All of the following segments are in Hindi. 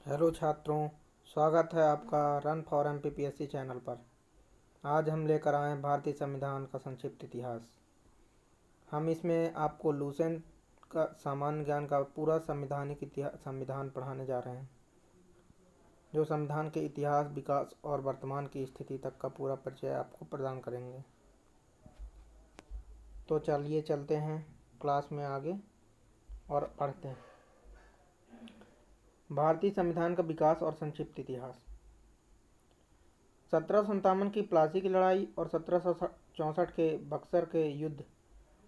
हेलो छात्रों, स्वागत है आपका रन फॉर एमपीपीएससी चैनल पर। आज हम लेकर आए हैं भारतीय संविधान का संक्षिप्त इतिहास। हम इसमें आपको लूसेंट का सामान्य ज्ञान का पूरा संविधान पढ़ाने जा रहे हैं, जो संविधान के इतिहास, विकास और वर्तमान की स्थिति तक का पूरा परिचय आपको प्रदान करेंगे। तो चलिए चलते हैं क्लास में आगे और पढ़ते हैं। भारतीय संविधान का विकास और संक्षिप्त इतिहास। 1757 की प्लासी की लड़ाई और 1764 के बक्सर के युद्ध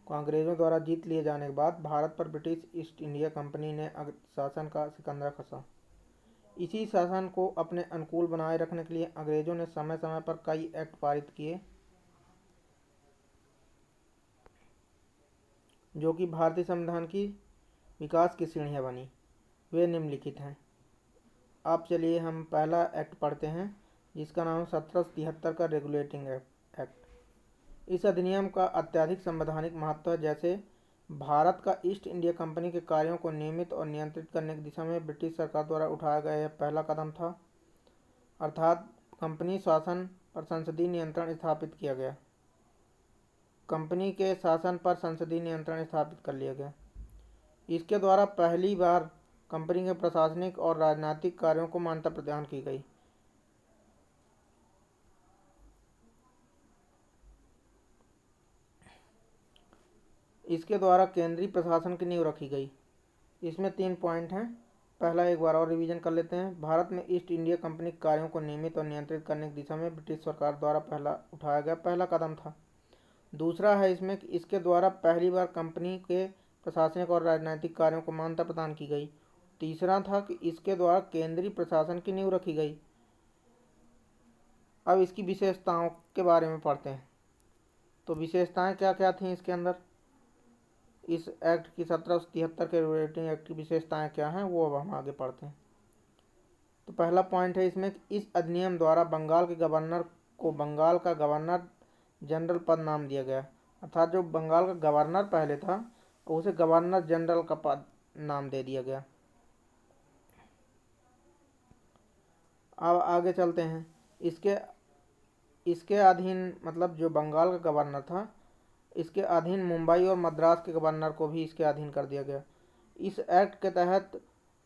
को अंग्रेजों द्वारा जीत लिए जाने के बाद भारत पर ब्रिटिश ईस्ट इंडिया कंपनी ने शासन का सिकंदर कसा। इसी शासन को अपने अनुकूल बनाए रखने के लिए अंग्रेजों ने समय समय पर कई एक्ट पारित किए, जो कि भारतीय संविधान की विकास की सीढ़ियाँ बनी। वे निम्नलिखित हैं। अब चलिए हम पहला एक्ट पढ़ते हैं, जिसका नाम 1773 का रेगुलेटिंग एक्ट। इस अधिनियम का अत्यधिक संवैधानिक महत्व है, जैसे भारत का ईस्ट इंडिया कंपनी के कार्यों को नियमित और नियंत्रित करने की दिशा में ब्रिटिश सरकार द्वारा उठाया गया यह पहला कदम था। अर्थात कंपनी शासन पर संसदीय नियंत्रण स्थापित किया गया। कंपनी के शासन पर संसदीय नियंत्रण स्थापित कर लिया गया। इसके द्वारा पहली बार कंपनी के प्रशासनिक और राजनीतिक कार्यों को मान्यता प्रदान की गई। इसके द्वारा केंद्रीय प्रशासन की नींव रखी गई। इसमें 3 पॉइंट हैं। पहला एक बार और रिवीजन कर लेते हैं। भारत में ईस्ट इंडिया कंपनी के कार्यों को नियमित और नियंत्रित करने की दिशा में ब्रिटिश सरकार द्वारा उठाया गया पहला कदम था। दूसरा है इसमें कि इसके द्वारा पहली बार कंपनी के प्रशासनिक और राजनीतिक कार्यों को मान्यता प्रदान की गई। तीसरा था कि इसके द्वारा केंद्रीय प्रशासन की नींव रखी गई। अब इसकी विशेषताओं के बारे में पढ़ते हैं। तो विशेषताएं क्या क्या थीं इसके अंदर, इस एक्ट की 1773 के रेगुलेटिंग एक्ट की विशेषताएं क्या हैं, वो अब हम आगे पढ़ते हैं। तो पहला पॉइंट है इसमें कि इस अधिनियम द्वारा बंगाल के गवर्नर को बंगाल का गवर्नर जनरल पद नाम दिया गया। अर्थात जो बंगाल का गवर्नर पहले था, उसे गवर्नर जनरल का पद नाम दे दिया गया। अब आगे चलते हैं। इसके अधीन, मतलब जो बंगाल का गवर्नर था, इसके अधीन मुंबई और मद्रास के गवर्नर को भी इसके अधीन कर दिया गया। इस एक्ट के तहत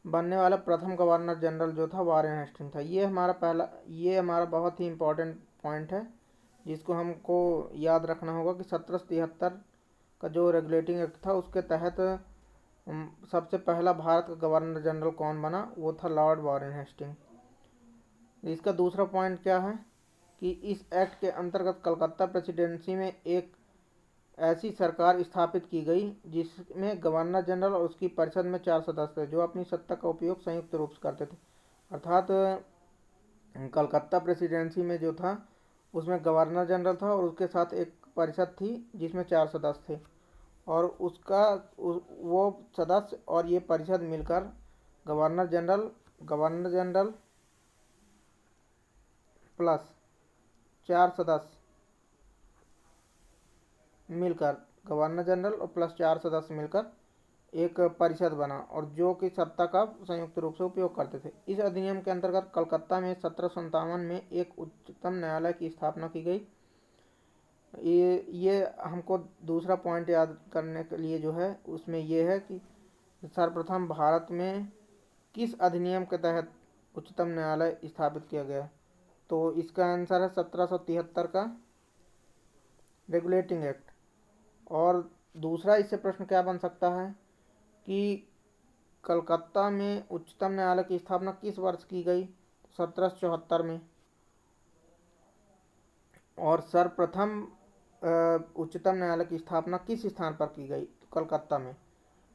बनने वाला प्रथम गवर्नर जनरल जो था वारेन हेस्टिंग था। ये हमारा बहुत ही इम्पोर्टेंट पॉइंट है, जिसको हमको याद रखना होगा कि 1773 का जो रेगुलेटिंग एक्ट था, उसके तहत सबसे पहला भारत का गवर्नर जनरल कौन बना, वो था लॉर्ड वारेन हेस्टिंग। इसका दूसरा पॉइंट क्या है कि इस एक्ट के अंतर्गत कलकत्ता प्रेसिडेंसी में एक ऐसी सरकार स्थापित की गई जिसमें गवर्नर जनरल और उसकी परिषद में 4 सदस्य थे, जो अपनी सत्ता का उपयोग संयुक्त रूप से करते थे। अर्थात कलकत्ता प्रेसिडेंसी में जो था, उसमें गवर्नर जनरल था और उसके साथ एक परिषद थी जिसमें 4 सदस्य थे, और वो सदस्य और ये परिषद मिलकर गवर्नर जनरल प्लस 4 सदस्य मिलकर, गवर्नर जनरल और प्लस 4 सदस्य मिलकर एक परिषद बना, और जो कि सत्ता का संयुक्त रूप से उपयोग करते थे। इस अधिनियम के अंतर्गत कलकत्ता में 1757 में एक उच्चतम न्यायालय की स्थापना की गई। ये हमको दूसरा पॉइंट याद करने के लिए जो है, उसमें ये है कि सर्वप्रथम भारत में किस अधिनियम के तहत उच्चतम न्यायालय स्थापित किया गया। तो इसका आंसर है 1773 का रेगुलेटिंग एक्ट। और दूसरा इससे प्रश्न क्या बन सकता है कि कलकत्ता में उच्चतम न्यायालय की स्थापना किस वर्ष की गई, 1774 में। और सर्वप्रथम उच्चतम न्यायालय की स्थापना किस स्थान पर की गई, तो कलकत्ता में।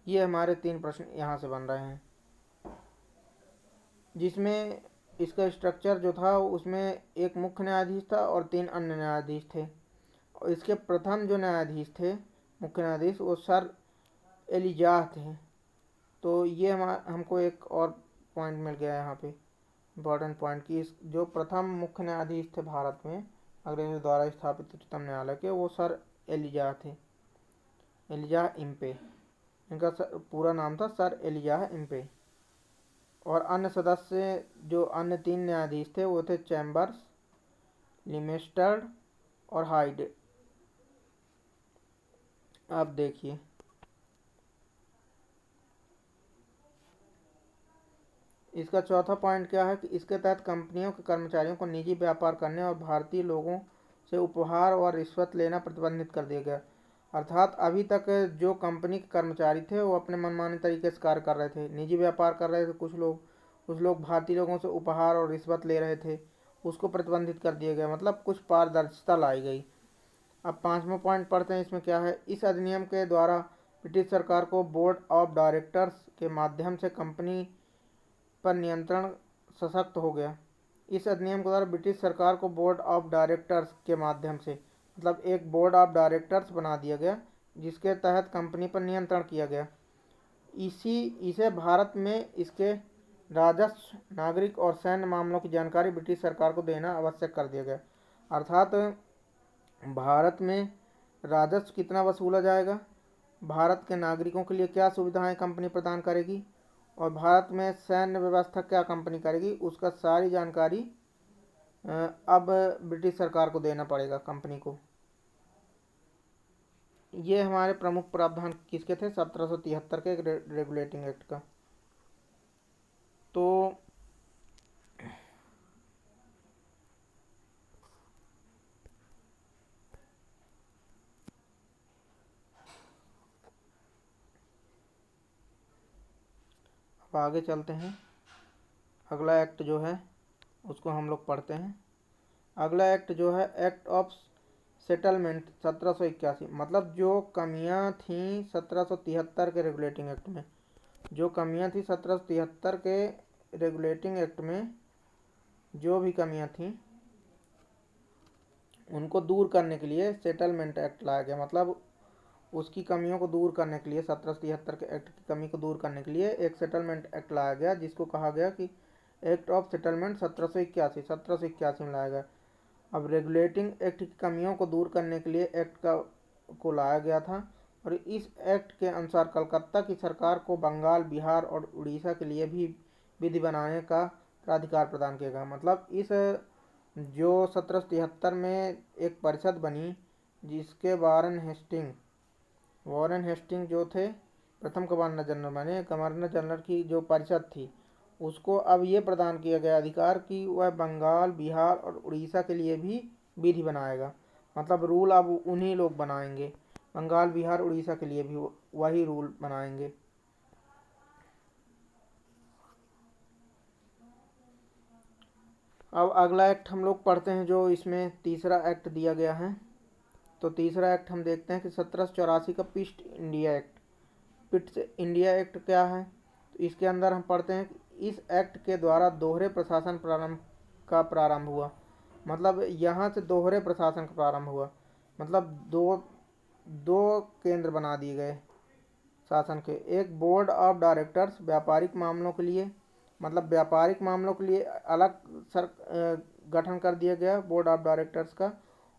ये हमारे 3 प्रश्न यहाँ से बन रहे हैं, जिसमें इसका स्ट्रक्चर जो था, उसमें एक मुख्य न्यायाधीश था और 3 अन्य न्यायाधीश थे। और इसके प्रथम जो न्यायाधीश थे, मुख्य न्यायाधीश, वो सर एलिजाह थे। तो ये हमको एक और पॉइंट मिल गया यहाँ पे, इम्पोर्टेंट पॉइंट, कि इस जो प्रथम मुख्य न्यायाधीश थे भारत में अंग्रेजों द्वारा स्थापित उच्चतम न्यायालय के, वो सर एलिजाह थे, एलिजाह इम्पे। इनका पूरा नाम था सर एलिजाह इम्पे। और अन्य सदस्य जो अन्य 3 न्यायाधीश थे वो थे चैम्बर्स, लिमेस्टर्ड और हाइड। अब देखिए, इसका चौथा पॉइंट क्या है कि इसके तहत कंपनियों के कर्मचारियों को निजी व्यापार करने और भारतीय लोगों से उपहार और रिश्वत लेना प्रतिबंधित कर दिया गया। अर्थात अभी तक जो कंपनी के कर्मचारी थे वो अपने मनमाने तरीके से कार्य कर रहे थे, निजी व्यापार कर रहे थे। कुछ लोग भारतीय लोगों से उपहार और रिश्वत ले रहे थे, उसको प्रतिबंधित कर दिया गया, मतलब कुछ पारदर्शिता लाई गई। अब 5वां पॉइंट पढ़ते हैं, इसमें क्या है। इस अधिनियम के द्वारा ब्रिटिश सरकार को बोर्ड ऑफ डायरेक्टर्स के माध्यम से कंपनी पर नियंत्रण सशक्त हो गया। इस अधिनियम के द्वारा ब्रिटिश सरकार को बोर्ड ऑफ डायरेक्टर्स के माध्यम से, मतलब एक बोर्ड ऑफ डायरेक्टर्स बना दिया गया जिसके तहत कंपनी पर नियंत्रण किया गया। इसे भारत में इसके राजस्व, नागरिक और सैन्य मामलों की जानकारी ब्रिटिश सरकार को देना आवश्यक कर दिया गया। अर्थात भारत में राजस्व कितना वसूला जाएगा, भारत के नागरिकों के लिए क्या सुविधाएं कंपनी प्रदान करेगी, और भारत में सैन्य व्यवस्था क्या कंपनी करेगी, उसका सारी जानकारी अब ब्रिटिश सरकार को देना पड़ेगा कंपनी को। ये हमारे प्रमुख प्रावधान किसके थे, 1773 के रेगुलेटिंग एक्ट का। तो अब आगे चलते हैं, अगला एक्ट जो है उसको हम लोग पढ़ते हैं। अगला एक्ट जो है एक्ट ऑफ सेटलमेंट 1781, मतलब जो कमियां थी 1773 के रेगुलेटिंग एक्ट में, जो कमियां थी 1773 के रेगुलेटिंग एक्ट में, जो भी कमियां थी उनको दूर करने के लिए सेटलमेंट एक्ट लाया गया। मतलब उसकी कमियों को दूर करने के लिए, 1773 के एक्ट की कमी को दूर करने के लिए एक सेटलमेंट एक्ट लाया गया, जिसको कहा गया कि एक्ट ऑफ सेटलमेंट 1781 में लाया गया। अब रेगुलेटिंग एक्ट की कमियों को दूर करने के लिए एक्ट को लाया गया था, और इस एक्ट के अनुसार कलकत्ता की सरकार को बंगाल, बिहार और उड़ीसा के लिए भी विधि बनाने का अधिकार प्रदान किया गया। मतलब इस जो 1773 में एक परिषद बनी, जिसके वॉरेन हेस्टिंग जो थे प्रथम गवर्नर जनरल बने, गवर्नर जनरल की जो परिषद थी उसको अब ये प्रदान किया गया अधिकार कि वह बंगाल, बिहार और उड़ीसा के लिए भी विधि बनाएगा। मतलब रूल अब उन्हीं लोग बनाएंगे, बंगाल, बिहार, उड़ीसा के लिए भी वही रूल बनाएंगे। अब अगला एक्ट हम लोग पढ़ते हैं, जो इसमें तीसरा एक्ट दिया गया है। तो तीसरा एक्ट हम देखते हैं कि 1784 का पिट्स इंडिया एक्ट क्या है। तो इसके अंदर हम पढ़ते हैं कि इस एक्ट के द्वारा दोहरे प्रशासन प्रारंभ हुआ। मतलब यहाँ से दोहरे प्रशासन का प्रारंभ हुआ, मतलब दो केंद्र बना दिए गए शासन के। एक बोर्ड ऑफ डायरेक्टर्स व्यापारिक मामलों के लिए, मतलब व्यापारिक मामलों के लिए अलग गठन कर दिया गया बोर्ड ऑफ डायरेक्टर्स का,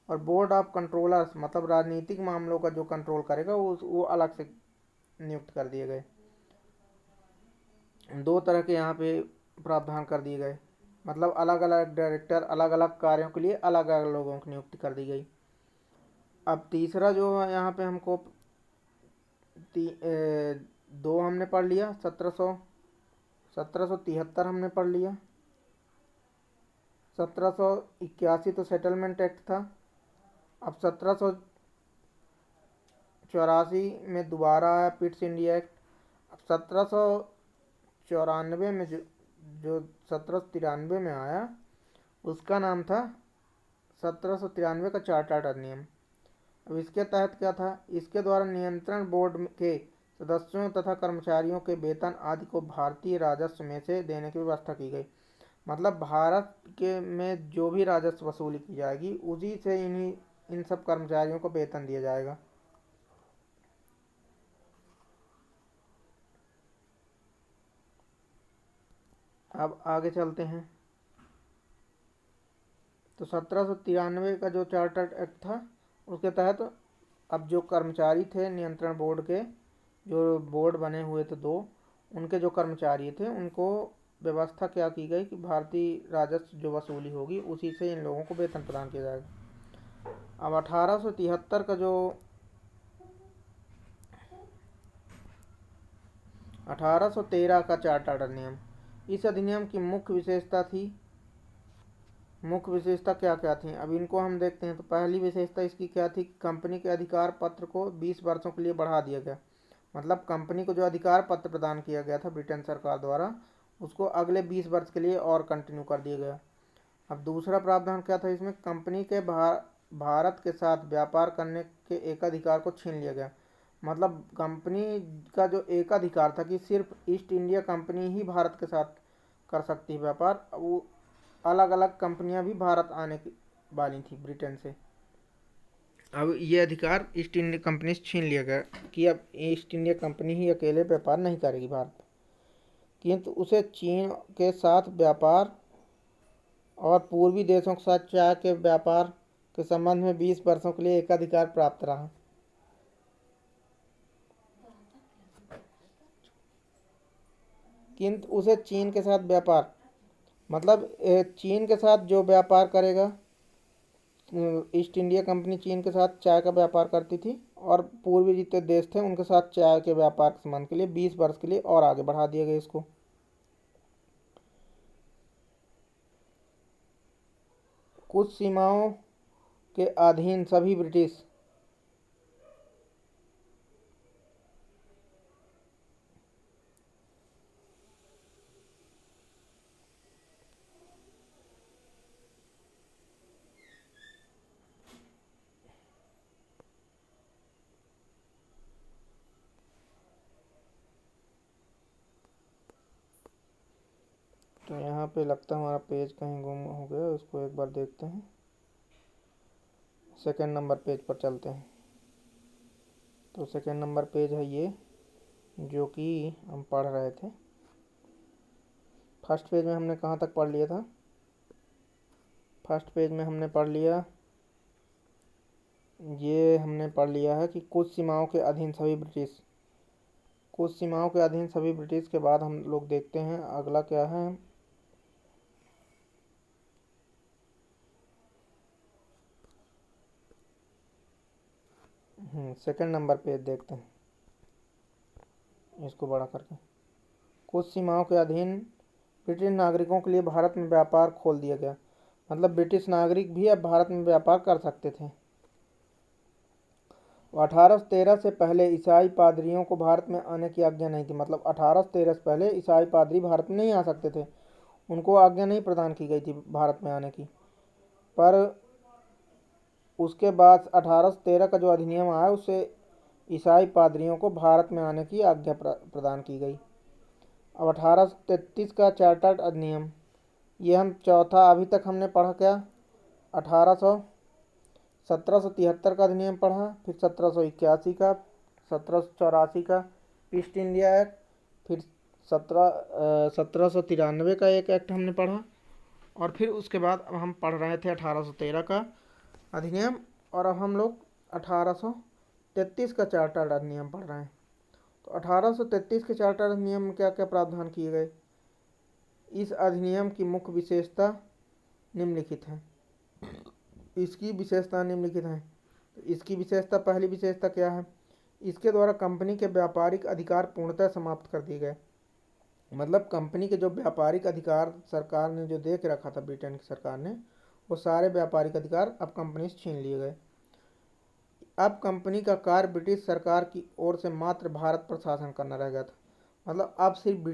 और बोर्ड ऑफ कंट्रोलर्स मतलब राजनीतिक मामलों का जो कंट्रोल करेगा वो अलग से नियुक्त कर दिए गए। दो तरह के यहाँ पे प्रावधान कर दिए गए, मतलब अलग अलग डायरेक्टर अलग अलग कार्यों के लिए अलग अलग लोगों की नियुक्ति कर दी गई। अब तीसरा जो है यहाँ पे हमको दो हमने पढ़ लिया, 1773 हमने पढ़ लिया, 1781 तो सेटलमेंट एक्ट था। अब 1784 में दोबारा आया पिट्स इंडिया एक्ट। अब 1794 में जो 1793 में आया उसका नाम था 1793 का चार्टर्ड अधिनियम। अब इसके तहत क्या था, इसके द्वारा नियंत्रण बोर्ड के सदस्यों तथा कर्मचारियों के वेतन आदि को भारतीय राजस्व में से देने की व्यवस्था की गई। मतलब भारत के में जो भी राजस्व वसूली की जाएगी उसी से इन सब कर्मचारियों को वेतन दिया जाएगा। अब आगे चलते हैं। तो 1793 का जो चार्टर्ड एक्ट था उसके तहत अब जो कर्मचारी थे नियंत्रण बोर्ड के, जो बोर्ड बने हुए थे दो, उनके जो कर्मचारी थे उनको व्यवस्था क्या की गई कि भारतीय राजस्व जो वसूली होगी उसी से इन लोगों को वेतन प्रदान किया जाएगा। अब 1873 का जो 1813 का चार्टर्ड अधिनियम, इस अधिनियम की मुख्य विशेषता क्या क्या थी, अब इनको हम देखते हैं। तो पहली विशेषता इसकी क्या थी, कंपनी के अधिकार पत्र को 20 वर्षों के लिए बढ़ा दिया गया। मतलब कंपनी को जो अधिकार पत्र प्रदान किया गया था ब्रिटेन सरकार द्वारा, उसको अगले 20 वर्ष के लिए और कंटिन्यू कर दिया गया। अब दूसरा प्रावधान क्या था इसमें, कंपनी के भारत के साथ व्यापार करने के एकाधिकार को छीन लिया गया। मतलब कंपनी का जो एकाधिकार था कि सिर्फ ईस्ट इंडिया कंपनी ही भारत के साथ कर सकती है व्यापार, वो अलग अलग कंपनियां भी भारत आने वाली थी ब्रिटेन से। अब ये अधिकार ईस्ट इंडिया कंपनी से छीन लिया गया कि अब ईस्ट इंडिया कंपनी ही अकेले व्यापार नहीं करेगी भारत, किंतु उसे चीन के साथ व्यापार और पूर्वी देशों के साथ चाय के व्यापार के संबंध में 20 वर्षों के लिए एकाधिकार प्राप्त रहा। किंतु उसे चीन के साथ व्यापार, मतलब चीन के साथ जो व्यापार करेगा, ईस्ट इंडिया कंपनी चीन के साथ चाय का व्यापार करती थी और पूर्वी जितने देश थे उनके साथ चाय के व्यापार के संबंध के लिए 20 वर्ष के लिए और आगे बढ़ा दिया गया इसको। कुछ सीमाओं के अधीन सभी ब्रिटिश तो यहाँ पे लगता है हमारा पेज कहीं गुम हो गया, उसको एक बार देखते हैं। सेकंड नंबर पेज पर चलते हैं। तो सेकंड नंबर पेज है ये जो कि हम पढ़ रहे थे। फर्स्ट पेज में हमने कहाँ तक पढ़ लिया था, फर्स्ट पेज में हमने पढ़ लिया, ये हमने पढ़ लिया है कि कुछ सीमाओं के अधीन सभी ब्रिटिश, कुछ सीमाओं के अधीन सभी ब्रिटिश के बाद हम लोग देखते हैं अगला क्या है। सेकंड नंबर पेज देखते हैं इसको बड़ा करके। कुछ सीमाओं के अधीन ब्रिटिश नागरिकों के लिए भारत में व्यापार खोल दिया गया। मतलब ब्रिटिश नागरिक भी अब भारत में व्यापार कर सकते थे। 1813 से पहले ईसाई पादरियों को भारत में आने की आज्ञा नहीं थी। मतलब 1813 से पहले ईसाई पादरी भारत में नहीं आ सकते थे, उनको आज्ञा नहीं प्रदान की गई थी भारत में आने की। पर उसके बाद 1813 का जो अधिनियम आया उससे ईसाई पादरियों को भारत में आने की आज्ञा प्रदान की गई। अब 1833 का चार्टर्ड अधिनियम, ये हम चौथा, अभी तक हमने पढ़ा क्या, 1773 का अधिनियम पढ़ा, फिर 1781 का, 1784 का ईस्ट इंडिया एक्ट, फिर 1793 का एक एक्ट हमने पढ़ा, और फिर उसके बाद अब हम पढ़ रहे थे 1813 का अधिनियम, और अब हम लोग 1833 का चार्टर्ड अधिनियम पढ़ रहे हैं। तो 1833 के चार्टर्ड अधिनियम में क्या क्या प्रावधान किए गए। इस अधिनियम की मुख्य विशेषता निम्नलिखित है। इसकी विशेषता निम्नलिखित है। तो इसकी विशेषता, पहली विशेषता क्या है, इसके द्वारा कंपनी के व्यापारिक अधिकार पूर्णतः समाप्त कर दिए गए। मतलब कंपनी के जो व्यापारिक अधिकार सरकार ने जो दे के रखा था ब्रिटेन की सरकार ने, वो सारे व्यापारिक अधिकार अब कंपनी से छीन लिए गए। अब कंपनी का कार्य ब्रिटिश सरकार की ओर से मात्र भारत पर शासन करना रह गया था। मतलब अब सिर्फ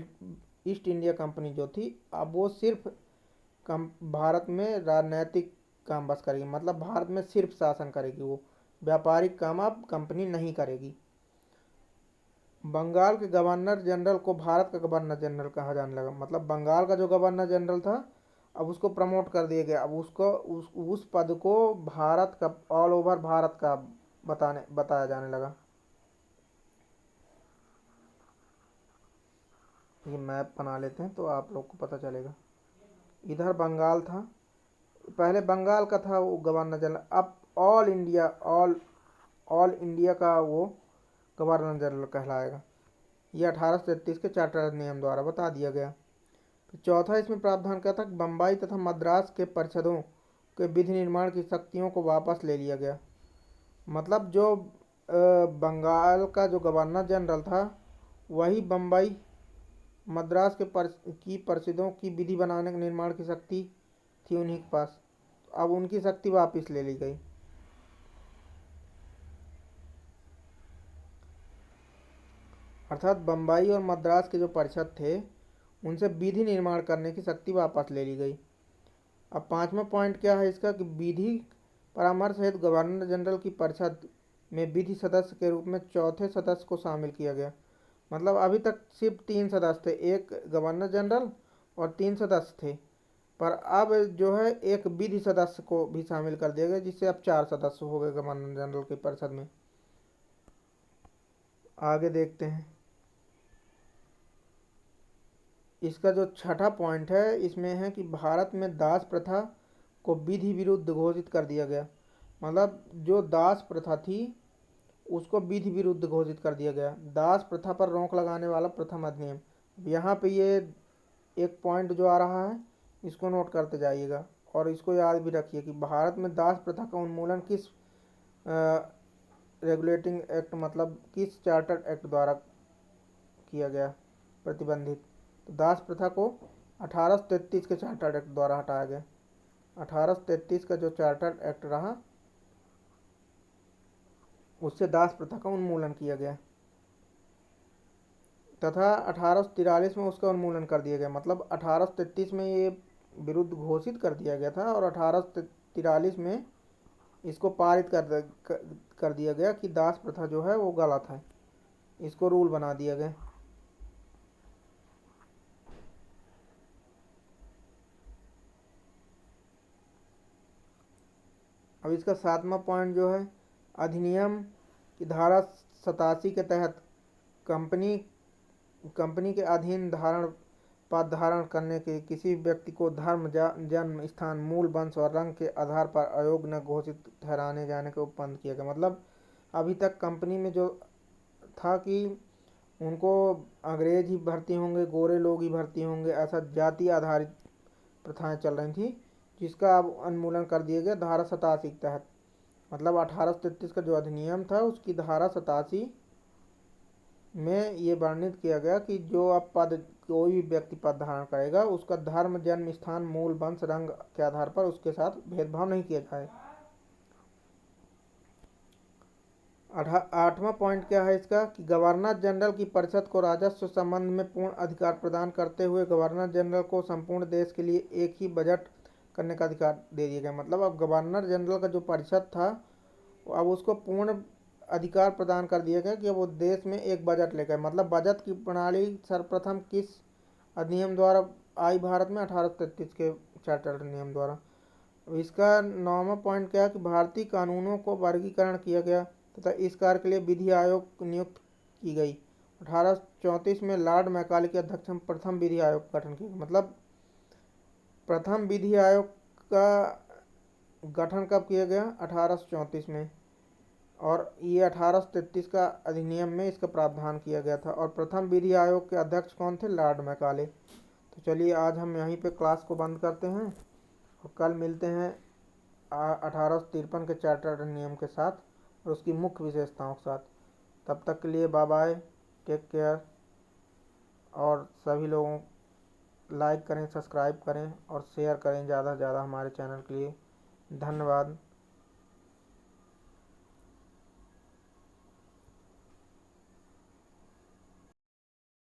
ईस्ट इंडिया कंपनी जो थी, अब वो सिर्फ भारत में राजनैतिक काम बस करेगी। मतलब भारत में सिर्फ शासन करेगी, वो व्यापारिक काम अब कंपनी नहीं करेगी। बंगाल के गवर्नर जनरल को भारत का गवर्नर जनरल कहा जाने लगा। मतलब बंगाल का जो गवर्नर जनरल था अब उसको प्रमोट कर दिया गया। अब उसको उस पद को भारत का, ऑल ओवर भारत का बताया जाने लगा। ये मैप बना लेते हैं तो आप लोग को पता चलेगा। इधर बंगाल था, पहले बंगाल का था वो गवर्नर जनरल, अब ऑल इंडिया का वो गवर्नर जनरल कहलाएगा। ये 1833 के चार्टर नियम द्वारा बता दिया गया। तो चौथा इसमें प्रावधान क्या था कि बम्बई तथा मद्रास के परिषदों के विधि निर्माण की शक्तियों को वापस ले लिया गया। मतलब जो बंगाल का जो गवर्नर जनरल था वही बम्बई मद्रास के की परिषदों की विधि बनाने निर्माण की शक्ति थी उन्हीं के पास। अब उनकी शक्ति वापस ले ली गई। अर्थात बम्बई और मद्रास के जो परिषद थे उनसे विधि निर्माण करने की शक्ति वापस ले ली गई। अब पांचवा पॉइंट क्या है इसका कि विधि परामर्श सहित गवर्नर जनरल की परिषद में विधि सदस्य के रूप में चौथे सदस्य को शामिल किया गया। मतलब अभी तक सिर्फ 3 सदस्य थे, एक गवर्नर जनरल और 3 सदस्य थे, पर अब जो है एक विधि सदस्य को भी शामिल कर दिया गया, जिससे अब 4 सदस्य हो गए गवर्नर जनरल की परिषद में। आगे देखते हैं। इसका जो छठा पॉइंट है इसमें है कि भारत में दास प्रथा को विधि विरुद्ध घोषित कर दिया गया। मतलब जो दास प्रथा थी उसको विधि विरुद्ध घोषित कर दिया गया। दास प्रथा पर रोक लगाने वाला प्रथम अधिनियम। यहाँ पे ये एक पॉइंट जो आ रहा है इसको नोट करते जाइएगा और इसको याद भी रखिए कि भारत में दास प्रथा का उन्मूलन किस रेगुलेटिंग एक्ट मतलब किस चार्टर एक्ट द्वारा किया गया प्रतिबंधित। तो दास प्रथा को 1833 के चार्टर एक्ट द्वारा हटाया गया। 1833 का जो चार्टर एक्ट रहा उससे दास प्रथा का उन्मूलन किया गया तथा 1843 में उसका उन्मूलन कर दिया गया। मतलब 1833 में ये विरुद्ध घोषित कर दिया गया था और 1843 में इसको पारित कर दिया गया कि दास प्रथा जो है वो गलत है, इसको रूल बना दिया गया। अब इसका 7वां पॉइंट जो है अधिनियम की धारा 87 के तहत कंपनी के अधीन पद धारण करने के किसी व्यक्ति को धर्म, जन्म स्थान, मूल वंश और रंग के आधार पर अयोग्य न घोषित ठहराने जाने को बंद किया गया। मतलब अभी तक कंपनी में जो था कि उनको अंग्रेज ही भर्ती होंगे, गोरे लोग ही भर्ती होंगे, ऐसा जाति आधारित प्रथाएं चल रही थी, जिसका अब उन्मूलन कर दिया गया धारा 87 के तहत। मतलब 1833 का जो अधिनियम था उसकी धारा 87 में ये वर्णित किया गया कि जो अब कोई भी व्यक्ति पद धारण करेगा उसका धर्म, जन्म स्थान, मूल वंश, रंग के आधार पर उसके साथ भेदभाव नहीं किया जाए। 8वां पॉइंट क्या है इसका कि गवर्नर जनरल की परिषद को राजस्व संबंध में पूर्ण अधिकार प्रदान करते हुए गवर्नर जनरल को संपूर्ण देश के लिए एक ही बजट करने का अधिकार दे दिया गया। मतलब अब गवर्नर जनरल का जो परिषद था अब उसको पूर्ण अधिकार प्रदान कर दिया गया कि अब वो देश में एक बजट लेकर, मतलब बजट की प्रणाली सर्वप्रथम किस अधिनियम द्वारा आई भारत में? 1833 के चार्टर नियम द्वारा। इसका 9वां पॉइंट क्या है कि भारतीय कानूनों को वर्गीकरण किया गया तथा इस कार्य के लिए विधि आयोग नियुक्त की गई। 1834 में लॉर्ड मैकाले की अध्यक्षता में प्रथम विधि आयोग का गठन किया। मतलब प्रथम विधि आयोग का गठन कब किया गया? 1834 में, और ये 1833 का अधिनियम में इसका प्रावधान किया गया था। और प्रथम विधि आयोग के अध्यक्ष कौन थे? Lord Macaulay. तो चलिए आज हम यहीं पे क्लास को बंद करते हैं और कल मिलते हैं 1853 के चार्टर अधिनियम के साथ और उसकी मुख्य विशेषताओं के साथ। तब तक के लिए बाय बाय, टेक केयर, और सभी लोगों लाइक करें, सब्सक्राइब करें और शेयर करें ज़्यादा से ज़्यादा हमारे चैनल के लिए। धन्यवाद।